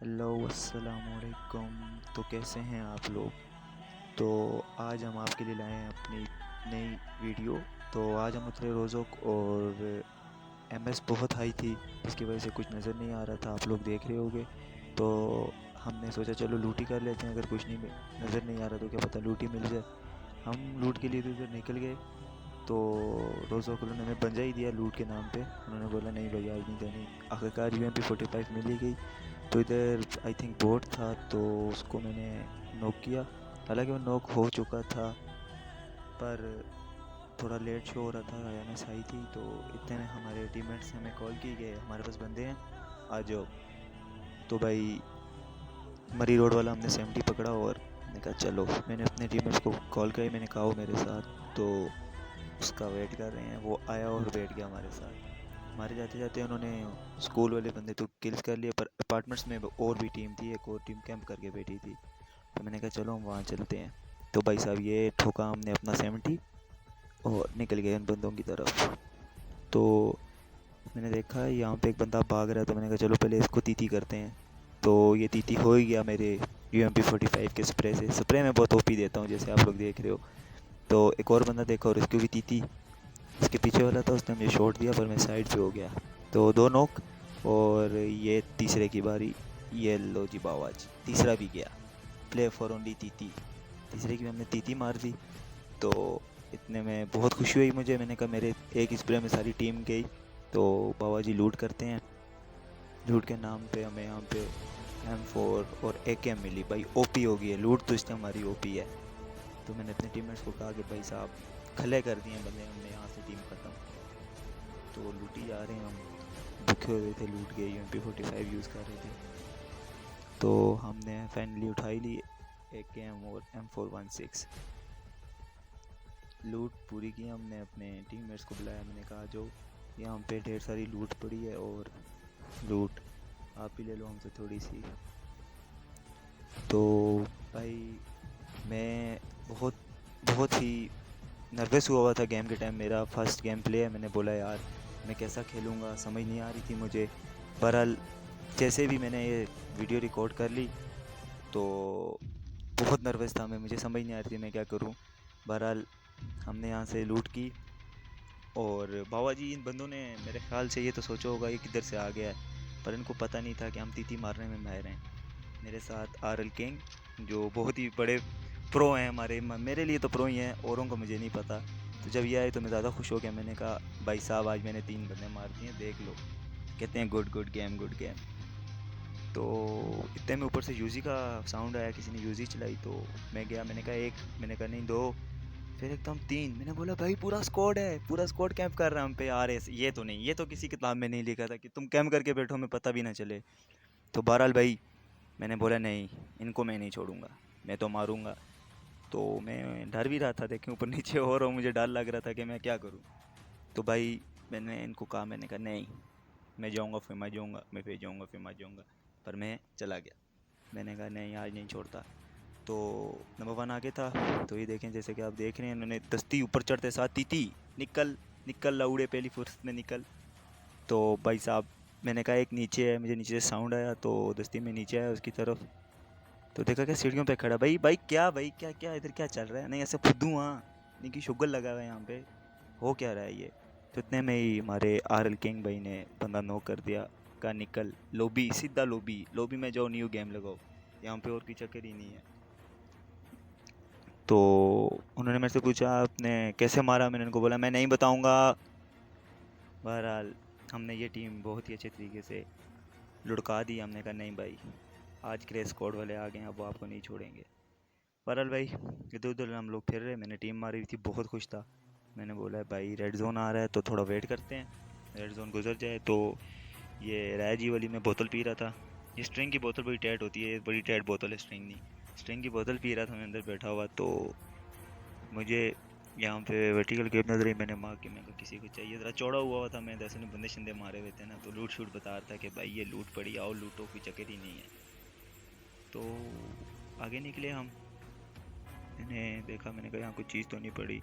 Hello अस्सलामुअलैकुम। तो कैसे हैं आप लोग? तो आज हम आपके लिए लाए हैं अपनी नई वीडियो। तो आज हम उतरे रोज़ोक और एमएस बहुत हाई थी, इसकी वजह से कुछ नज़र नहीं आ रहा था, आप लोग देख रहे होंगे। तो हमने सोचा चलो लूट ही कर लेते हैं, अगर कुछ नहीं नज़र नहीं आ रहा तो क्या पता लूट ही मिल जाए। हम लूट के लिए तो उधर निकल गए। तो रोज़ोक उन्होंने हमें पंजा ही दिया लूट के नाम पे। उन्होंने बोला नहीं भाई आज नहीं देनी। आखिरकार UMP 45 मिल ही गई। तो इधर आई थिंक बोट था, तो उसको मैंने नॉक किया। हालांकि वो नॉक हो चुका था, पर थोड़ा लेट शो हो रहा था, एमएस आई थी। तो इतने में हमारे टीममेट्स ने हमें कॉल की गए हमारे पास बंदे हैं, आ जाओ। तो भाई मरी रोड वाला हमने 70 पकड़ा और मैंने कहा चलो। मैंने अपने टीममेट्स को कॉल किया, मैंने कहा वो मेरे साथ। तो उसका वेट कर रहे हैं, वो आया और बैठ गया हमारे साथ। हमारे जाते जाते उन्होंने स्कूल वाले बंदे तो किल्स कर लिए, पर अपार्टमेंट्स में और भी टीम थी, एक और टीम कैंप करके बैठी थी। तो मैंने कहा चलो हम वहाँ चलते हैं। तो भाई साहब ये ठोका हमने अपना 70 और निकल गए उन बंदों की तरफ। तो मैंने देखा यहाँ पे एक बंदा भाग रहा है, तो मैंने कहा चलो पहले इसको तीती करते हैं। तो ये तीती हो ही गया मेरे UMP 45 के स्प्रे से। स्प्रे मैं बहुत ओपी देता हूँ जैसे आप लोग देख रहे हो। तो एक और बंदा देखा और उसकी भी तीती। इसके पीछे वाला था, उसने मुझे शॉट दिया पर मैं साइड पे हो गया। तो दो नॉक। और ये तीसरे की बारी। ये लो जी बावाज, तीसरा भी गया। प्ले फॉर ओनली तीती। तीसरे की भी हमने तीती मार दी। तो इतने में बहुत खुशी हुई मुझे। मैंने कहा मेरे एक स्प्रे में सारी टीम गई। तो बाबा जी लूट करते हैं। लूट के नाम पे हमें यहाँ पे M4 और AKM मिली। भाई ओपी हो गई है लूट, तो इससे हमारी ओपी है। तो मैंने अपने टीममेट्स को कहा कि भाई साहब खले कर दिए बंदे हमने, यहाँ से टीम ख़त्म। तो लूटी जा रहे हैं हम, भूखे हुए थे, लूट गए, UMP 45 यूज़ कर रहे थे। तो हमने फाइनली उठाई ली AKM और M416। लूट पूरी की हमने। अपने टीममेट्स को बुलाया, मैंने कहा जो यहाँ पे ढेर सारी लूट पड़ी है और लूट आप ही ले लो हमसे थोड़ी सी। तो भाई मैं बहुत बहुत ही नर्वस हुआ हुआ था गेम के टाइम। मेरा फर्स्ट गेम प्ले है, मैंने बोला यार मैं कैसा खेलूँगा समझ नहीं आ रही थी मुझे। बहरहाल जैसे भी मैंने ये वीडियो रिकॉर्ड कर ली, तो बहुत नर्वस था मैं, मुझे समझ नहीं आ रही थी मैं क्या करूँ। बहरहाल हमने यहाँ से लूट की। और बाबा जी इन बंदों ने मेरे ख्याल से ये तो सोचा होगा ये किधर से आ गया है, पर इनको पता नहीं था कि हम तीती मारने में माहिर हैं। मेरे साथ RL किंग, जो बहुत ही बड़े प्रो हैं हमारे, मेरे लिए तो प्रो ही हैं, औरों को मुझे नहीं पता। तो जब ये आए तो मैं ज़्यादा खुश हो गया। मैंने कहा भाई साहब आज मैंने 3 बंदे मार दिए देख लो। कहते हैं good good game good game. तो इतने में ऊपर से यूजी का साउंड आया, किसी ने यूजी चलाई। तो मैं गया, मैंने कहा एक, मैंने कहा नहीं दो, फिर एकदम 3। मैंने बोला भाई पूरा स्क्वाड है, पूरा स्क्वाड कैंप कर रहा है हम पे। यार ये तो नहीं, ये तो किसी किताब में नहीं लिखा था कि तुम कैंप करके बैठो हमें पता भी ना चले। तो बहरहाल भाई मैंने बोला नहीं, इनको मैं नहीं छोड़ूंगा, मैं तो मारूंगा। तो मैं डर भी रहा था, देखें ऊपर नीचे हो रहा हूँ, मुझे डर लग रहा था कि मैं क्या करूँ। तो भाई मैंने इनको कहा, मैंने कहा नहीं मैं जाऊँगा फिर मैं जाऊँगा, मैं फिर जाऊँगा फिर मैं जाऊँगा। पर मैं चला गया। मैंने कहा नहीं आज नहीं छोड़ता। तो नंबर 1 आगे था। तो ये देखें जैसे कि आप देख रहे हैं, उन्होंने दस्ती ऊपर चढ़ते साथ तीती। निकल निकल लौड़े पहली फुर्सत में निकल। तो भाई साहब मैंने कहा एक नीचे है, मुझे नीचे से साउंड आया तो दस्ती में नीचे आया उसकी तरफ। तो देखा क्या सीढ़ियों पे खड़ा। भाई भाई क्या, भाई क्या क्या इधर क्या चल रहा है? नहीं ऐसे फुद्दू, हाँ नहीं कि शुगर लगा हुआ है यहाँ पे, हो क्या रहा है ये। तो इतने में ही हमारे RL किंग भाई ने बंदा नॉक कर दिया। का निकल लॉबी, सीधा लॉबी, लॉबी में जाओ न्यू गेम लगाओ, यहाँ पे और की चक्कर ही नहीं है। तो उन्होंने मेरे से पूछा आपने कैसे मारा, मैंने उनको बोला मैं नहीं बताऊंगा। बहरहाल हमने ये टीम बहुत ही अच्छे तरीके से लुढ़का दी। हमने कहा नहीं भाई आज के स्क्वाड वाले आ गए हैं, अब वो आपको नहीं छोड़ेंगे। बहरहाल भाई इधर उधर हम लोग फिर रहे, मैंने टीम मारी थी, बहुत खुश था। मैंने बोला भाई रेड जोन आ रहा है तो थोड़ा वेट करते हैं, रेड जोन गुजर जाए। तो ये राय वाली में बोतल पी रहा था। ये स्ट्रिंग की बोतल बड़ी टाइट होती है, बड़ी टाइट बोतल है, स्ट्रिंग नहीं, स्ट्रिंग की बोतल पी रहा था मैं अंदर बैठा हुआ। तो मुझे यहाँ पे वर्टिकल गेप नजर आई। मैंने मार के, मैं कहा किसी को चाहिए, ज़रा चौड़ा हुआ हुआ था, मैं दस ने बंदे शंदे मारे हुए थे ना, तो लूट शूट बता रहा था कि भाई ये लूट पड़ी, आओ लूटो, कोई चक्कर ही नहीं है। तो आगे निकले हम। मैंने देखा, मैंने कहा यहाँ कोई चीज़ तो नहीं पड़ी।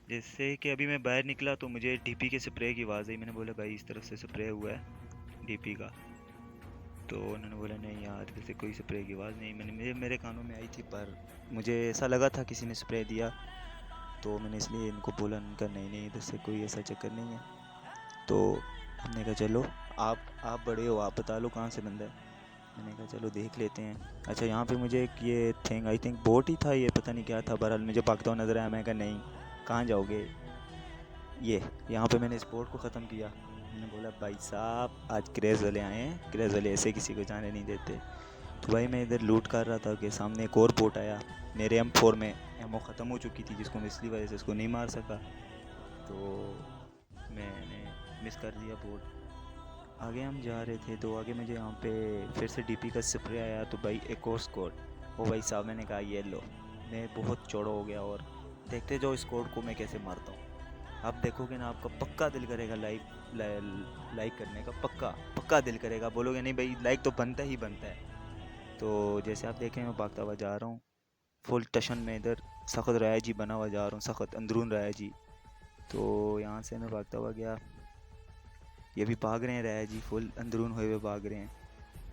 जैसे कि अभी मैं बाहर निकला तो मुझे DP के स्प्रे की आवाज़ आई। मैंने बोला भाई इस तरफ से स्प्रे हुआ है DP का। तो उन्होंने बोला नहीं यार जैसे कोई स्प्रे की आवाज़ नहीं, मेरे कानों में आई थी, पर मुझे ऐसा लगा था किसी ने स्प्रे दिया, तो मैंने इसलिए इनको बोला। उनका नहीं नहीं इधर से कोई ऐसा चक्कर नहीं है। तो हमने कहा चलो आप बड़े हो, आप बता लो कहाँ से बंदा है। मैंने कहा चलो देख लेते हैं। अच्छा यहाँ पे मुझे एक ये थिंग आई थिंक बोट ही था, ये पता नहीं क्या था, बहरहाल मुझे भागता हुआ नजर आया। मैं कहा नहीं कहाँ जाओगे, ये यहाँ पे मैंने इस बोट को ख़त्म किया। मैंने बोला भाई साहब आज क्रेज़ वाले आए हैं, क्रेज़ वाले ऐसे किसी को जाने नहीं देते। तो भाई मैं इधर लूट कर रहा था कि सामने एक और बोट आया। मेरे M4 में एमओ ख़त्म हो चुकी थी, जिसको मैं इसलिए वजह से उसको नहीं मार सका, तो मैंने मिस कर दिया बोट। आगे हम जा रहे थे तो आगे मुझे यहाँ पे फिर से डीपी का स्प्रे आया, तो भाई एक और स्कोर। ओ भाई साहब मैंने कहा ये लो, मैं बहुत चौड़ा हो गया और देखते जाओ स्कोर को मैं कैसे मारता हूँ। आप देखोगे ना आपका पक्का दिल करेगा लाइक करने का, पक्का पक्का दिल करेगा, बोलोगे नहीं भाई लाइक तो बनता ही बनता है। तो जैसे आप देखें मैं भागता हुआ जा रहा हूँ फुल टशन में, इधर सख्त राया जी बना हुआ जा रहा हूँ, सख्त अंदरून राया जी। तो यहाँ से मैं भागता हुआ गया, ये भी भाग रहे हैं राया जी, फुल अंदरून हुए हुए भाग रहे हैं।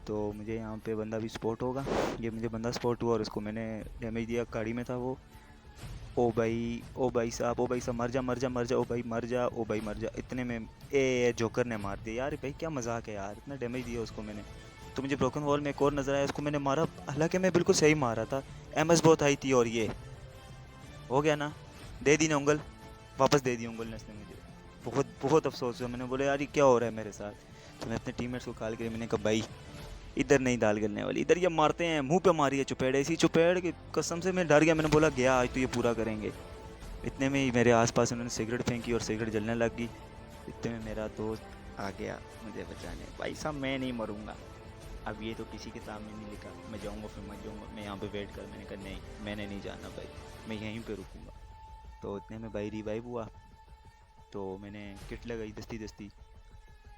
तो मुझे यहाँ पे बंदा भी स्पॉट होगा, ये मुझे बंदा स्पॉट हुआ और इसको मैंने डैमेज दिया। गाड़ी में था वो। ओ भाई साहब, ओ भाई साहब मर जा मर जा मर जा, ओ भाई मर जा, ओ भाई मर जा। इतने में जोकर ने मार दिया यार। भाई क्या मजाक है यार, इतना डैमेज दिया उसको मैंने। तो मुझे ब्रोकन वॉल में एक और नज़र आया, उसको मैंने मारा, हालांकि मैं बिल्कुल सही मारा था। एमएस बहुत आई थी और ये हो गया ना, दे दी ना उंगल, वापस दे दी उंगल ने उसने मुझे। बहुत बहुत अफसोस हुआ, मैंने बोला यार ये क्या हो रहा है मेरे साथ। तो मैं अपने टीममेट्स को कॉल करी, मैंने कहा भाई इधर नहीं दाल गलने वाली, इधर ये मारते हैं, मुंह पे मारी है चुपेड़, ऐसी चुपेड़ की कसम से मैं डर गया। मैंने बोला गया आज तो ये पूरा करेंगे। इतने में ही मेरे आसपास उन्होंने सिगरेट फेंकी और सिगरेट जलने लग गई। इतने में मेरा दोस्त आ गया मुझे बचाने। भाई साहब मैं नहीं मरूंगा, अब ये तो किसी के सामने नहीं लिखा, मैं जाऊंगा फिर मत जाऊंगा, मैं यहाँ पे वेट कर। मैंने कहा नहीं मैंने नहीं जाना भाई, मैं यहीं पे रुकूंगा। तो इतने में भाई रिवाइव हुआ, तो मैंने किट लगाई दस्ती दस्ती।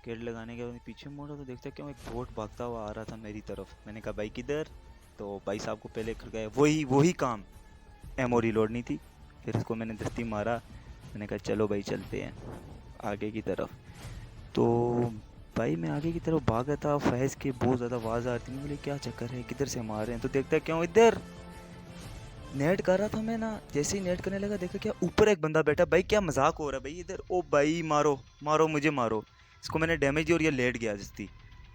किट लगाने के बाद पीछे मुड़ा तो देखता क्यों एक बोट भागता हुआ आ रहा था मेरी तरफ। मैंने कहा भाई किधर, तो भाई साहब को पहले कर गए, वही काम, एमओ रिलोड नहीं थी। फिर उसको मैंने दस्ती मारा। मैंने कहा चलो भाई चलते हैं आगे की तरफ। तो भाई मैं आगे की तरफ भागा था, फैज़ की बहुत ज़्यादा आवाज़ आ रही थी। बोले क्या चक्कर है, किधर से मार रहे हैं, तो देखता क्यों इधर नेट कर रहा था मैं ना। जैसे ही नेट करने लगा देखा क्या ऊपर एक बंदा बैठा। भाई क्या मजाक हो रहा है भाई इधर, ओ भाई मारो मारो मुझे मारो। इसको मैंने डैमेज दी और ये लेट गया जस्ती।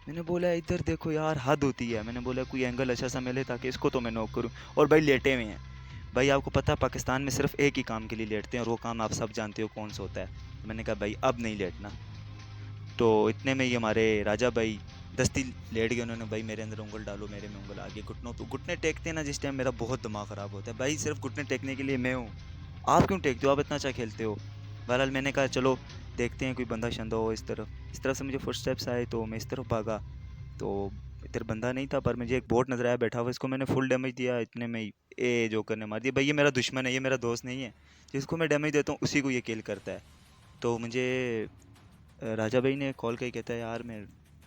मैंने बोला इधर देखो यार हद होती है, मैंने बोला कोई एंगल अच्छा सा मिले ताकि इसको तो मैं नॉक करूँ। और भाई लेटे हुए हैं। भाई आपको पता है पाकिस्तान में सिर्फ एक ही काम के लिए लेटते हैं और वो काम आप सब जानते हो कौन सा होता है। मैंने कहा भाई अब नहीं लेटना। तो इतने में ही हमारे राजा भाई दस्ती लेट गए। उन्होंने भाई मेरे अंदर उंगल डालो, मेरे में उंगल आगे घुटनों पे। घुटने टेकते हैं ना जिस टाइम मेरा बहुत दिमाग ख़राब होता है भाई, सिर्फ घुटने टेकने के लिए मैं हूँ। आप क्यों टेकते हो, आप इतना अच्छा खेलते हो। बहरहाल मैंने कहा चलो देखते हैं कोई बंदा शंदा हो इस तरफ। इस तरफ से मुझे फुटस्टेप्स आए तो मैं इस तरफ भागा, तो इधर बंदा नहीं था, पर मुझे एक बोट नजर आया बैठा हुआ, इसको मैंने फुल डैमेज दिया। इतने में ही जोकर ने मार दिया। भाई ये मेरा दुश्मन है, ये मेरा दोस्त नहीं है। जिसको मैं डैमेज देता हूँ उसी को ये किल करता है। तो मुझे राजा भाई ने कॉल करके कहता है यार मैं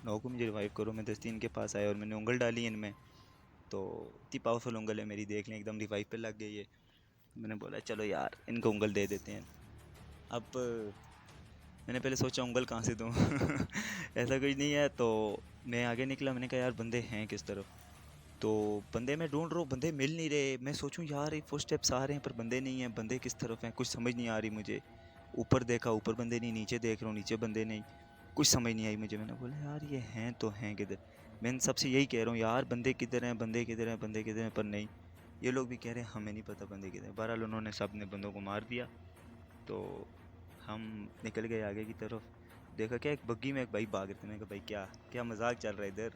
नौ को मुझे रिवाइव करो। मैं दस्ती इनके पास आया और मैंने उंगल डाली इनमें, तो इतनी पावरफुल उंगल है मेरी, देख लें एकदम रिवाइव पे लग गई है। मैंने बोला चलो यार इनको उंगल दे देते हैं। अब मैंने पहले सोचा उंगल कहाँ से दूँ ऐसा कुछ नहीं है। तो मैं आगे निकला, मैंने कहा यार बंदे हैं किस तरफ। तो बंदे मैं ढूंढ रहा हूँ, बंदे मिल नहीं रहे। मैं सोचूं यार ये फुटस्टेप्स आ रहे हैं पर बंदे नहीं हैं, बंदे किस तरफ हैं कुछ समझ नहीं आ रही मुझे। ऊपर देखा ऊपर बंदे नहीं, नीचे देख रहा हूँ नीचे बंदे नहीं, कुछ समझ नहीं आई मुझे। मैंने बोला यार ये हैं तो हैं किधर। मैं इन सबसे यही कह रहा हूँ यार बंदे किधर हैं, बंदे किधर हैं, बंदे किधर हैं, पर नहीं, ये लोग भी कह रहे हैं हमें नहीं पता बंदे किधर हैं। बहरहाल उन्होंने सब ने बंदों को मार दिया। तो हम निकल गए आगे की तरफ। देखा क्या एक बग्गी में एक भाई भाग रहे थे। मैंने कहा भाई क्या क्या मजाक चल रहा है इधर,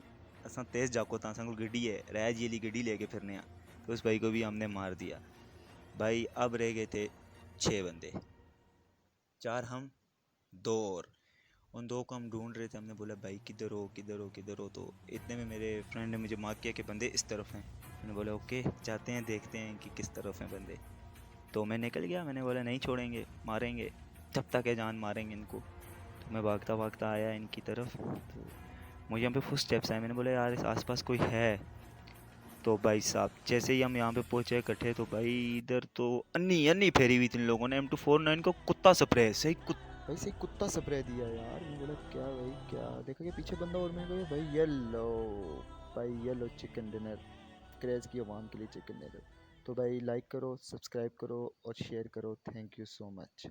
असा तेज़ जाको था, को गड्डी है रह जी वाली गड्डी लेके फिरने आ। तो उस भाई को भी हमने मार दिया। भाई अब रह गए थे 6 बंदे, 4 हम, 2 और। उन 2 को हम ढूंढ रहे थे। हमने बोला भाई किधर हो किधर हो किधर हो। तो इतने में मेरे फ्रेंड ने मुझे मार्क किया कि बंदे इस तरफ हैं। मैंने बोला ओके जाते हैं देखते हैं कि किस तरफ हैं बंदे। तो मैं निकल गया, मैंने बोला नहीं छोड़ेंगे, मारेंगे जब तक है जान, मारेंगे इनको। तो मैं भागता भागता आया इनकी तरफ, तो मुझे यहाँ पे फुट स्टेप्स आए। मैंने बोला यार इस आसपास कोई है। तो भाई साहब जैसे ही हम यहाँ पे पहुँचे इकट्ठे, तो भाई इधर तो अन्नी अन्नी फेरी हुई थी इन लोगों ने। M249 को कुत्ता स्प्रे, सही भाई से कुत्ता स्प्रे दिया यार। मैं बोला क्या भाई क्या, देखा कि पीछे बंदा और मैं कहा भाई ये लो, भाई ये लो चिकन डिनर, क्रेज़ की आवाम के लिए चिकन डिनर। तो भाई लाइक करो, सब्सक्राइब करो और शेयर करो। Thank you so much.